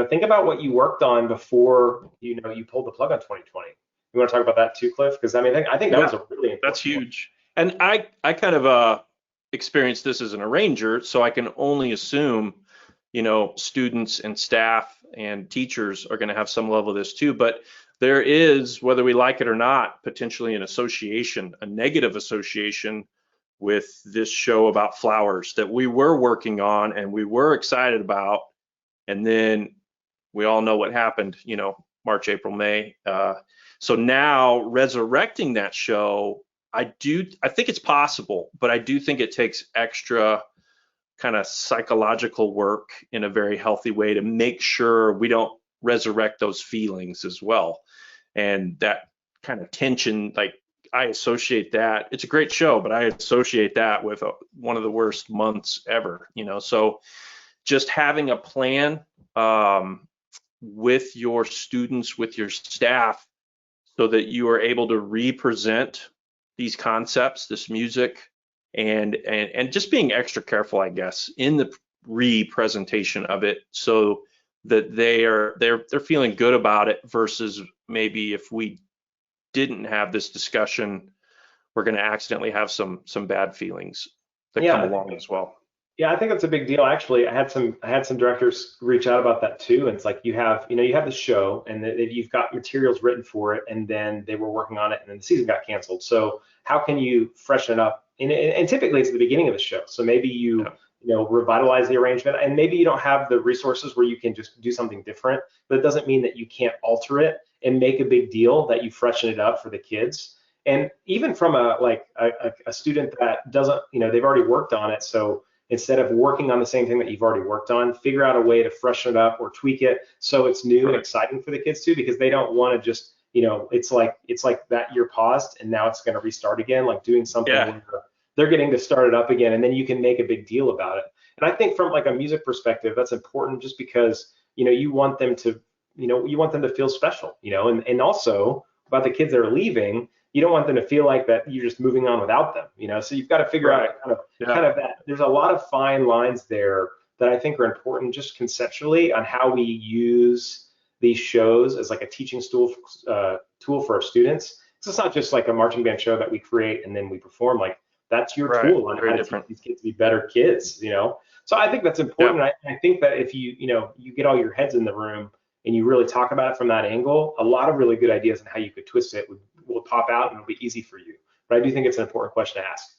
Think about what you worked on before, you pulled the plug on 2020. You want to talk about that too, Cliff? Because I think that Yeah, was a really that's important one. huge. And I kind of experienced this as an arranger, so I can only assume, students and staff and teachers are going to have some level of this too. But there is, whether we like it or not, potentially an association, a negative association with this show about flowers that we were working on and we were excited about. And then we all know what happened, March, April, May. So now resurrecting that show, I think it's possible, but I do think it takes extra kind of psychological work in a very healthy way to make sure we don't resurrect those feelings as well. And that kind of tension, like I associate that, it's a great show, but I associate that with one of the worst months ever, so just having a plan with your students, with your staff, so that you are able to represent these concepts, this music, and just being extra careful, I guess, in the re-presentation of it, so that they're feeling good about it, versus maybe if we didn't have this discussion, we're going to accidentally have some bad feelings that come Yeah, along as well. yeah, I think that's a big deal. Actually, I had some directors reach out about that too. And it's like you have the show, and you've got materials written for it, and then they were working on it, and then the season got canceled. So how can you freshen it up? And typically it's the beginning of the show. So maybe you Yeah. you know revitalize the arrangement, and maybe you don't have the resources where you can just do something different. But it doesn't mean that you can't alter it and make a big deal that you freshen it up for the kids. And even from a student that doesn't, they've already worked on it, so instead of working on the same thing that you've already worked on, figure out a way to freshen it up or tweak it so it's new and Correct. exciting for the kids too, because they don't want to just, it's like that year paused and now it's going to restart again, like doing something Yeah. where they're getting to start it up again, and then you can make a big deal about it. And I think from like a music perspective, that's important just because, you want them to feel special, and also about the kids that are leaving, you don't want them to feel like that you're just moving on without them, so you've got to figure out Right. a kind of Yeah. kind of that. There's a lot of fine lines there that I think are important just conceptually on how we use these shows as like a teaching tool for our students. So it's not just like a marching band show that we create and then we perform. Like that's your Right. tool on how Very to teach different. these kids to be better kids. So I think that's Yeah. important. I think that if you get all your heads in the room and you really talk about it from that angle, a lot of really good ideas on how you could twist it will pop out and it'll be easy for you. But I do think it's an important question to ask.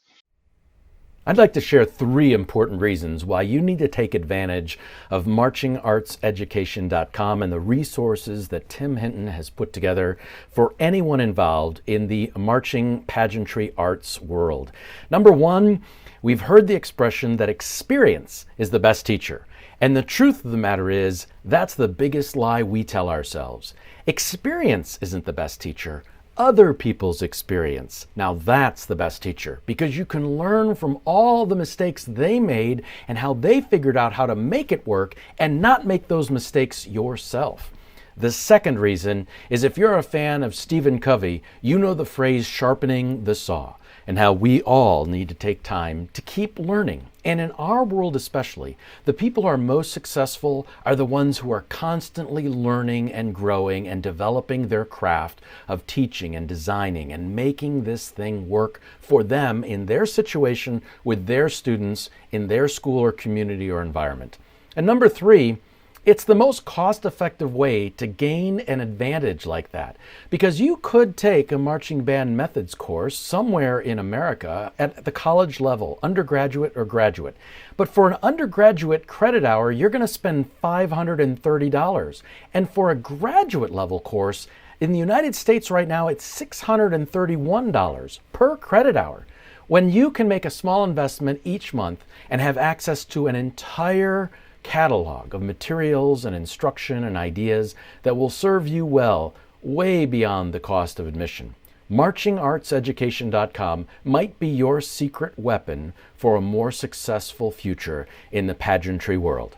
I'd like to share 3 important reasons why you need to take advantage of marchingartseducation.com and the resources that Tim Hinton has put together for anyone involved in the marching pageantry arts world. Number one, we've heard the expression that experience is the best teacher. And the truth of the matter is, that's the biggest lie we tell ourselves. Experience isn't the best teacher. Other people's experience. Now that's the best teacher, because you can learn from all the mistakes they made and how they figured out how to make it work and not make those mistakes yourself. The second reason is, if you're a fan of Stephen Covey, you know the phrase sharpening the saw, and how we all need to take time to keep learning. And in our world especially, the people who are most successful are the ones who are constantly learning and growing and developing their craft of teaching and designing and making this thing work for them in their situation with their students in their school or community or environment. And number 3, it's the most cost-effective way to gain an advantage like that, because you could take a marching band methods course somewhere in America at the college level, undergraduate or graduate. But for an undergraduate credit hour, you're going to spend $530. And for a graduate level course, in the United States right now, it's $631 per credit hour. When you can make a small investment each month and have access to an entire catalog of materials and instruction and ideas that will serve you well, way beyond the cost of admission. Marchingartseducation.com might be your secret weapon for a more successful future in the pageantry world.